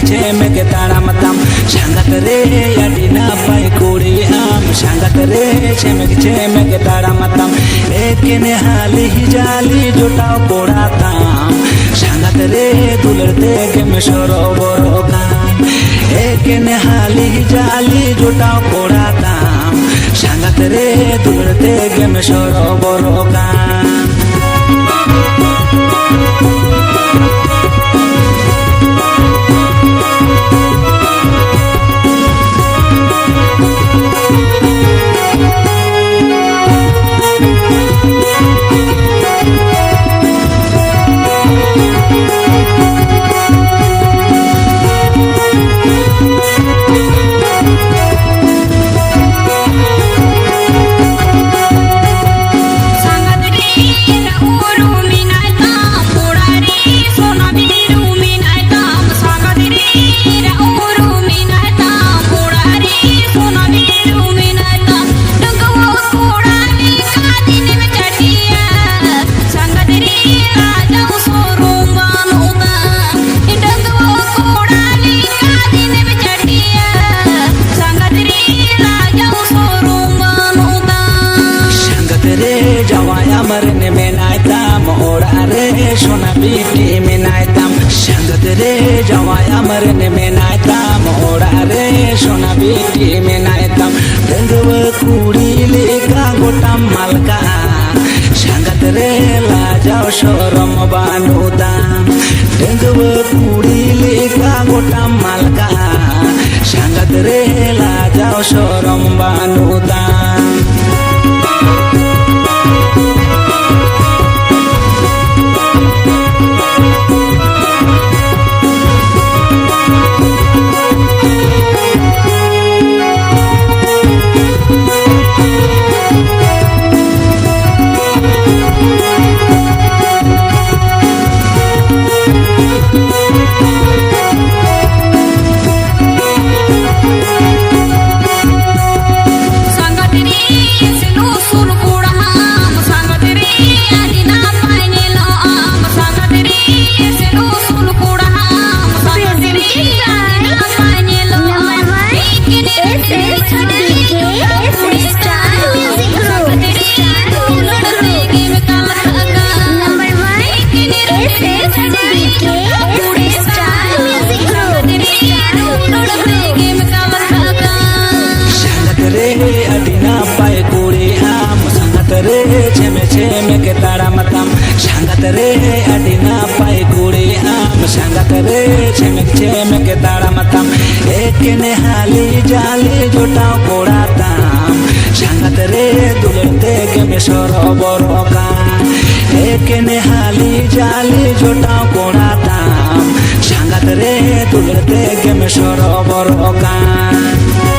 Chemek tara matam shangat re adina pai kuri am shangat re chemek tara matam ekne hali jali jotao koratam shangat re dularte ke meshoro borogan ekne hali jali jotao koratam shangat re dularte ke meshoro borogan मरने में नायताम ओड़ा रे सोना बीटी में नायताम संगत रे जवाया मरने में नायताम ओड़ा रे सोना बीटी में नायताम दंगव कुड़ी लेका गोटा मालका संगत रे ला जाओ शोरम बानुदाम दंगव कुड़ी लेका गोटा मालका संगत रे ला जाओ शोरम बानुदाम chemek tara matam shangat re adina pai kuri am shangat re chemek tara matam ekne hali jali jotao koratam shangat re dularte ke meshoro borokan ekne hali jali jotao koratam shangat re dularte ke meshoro borokan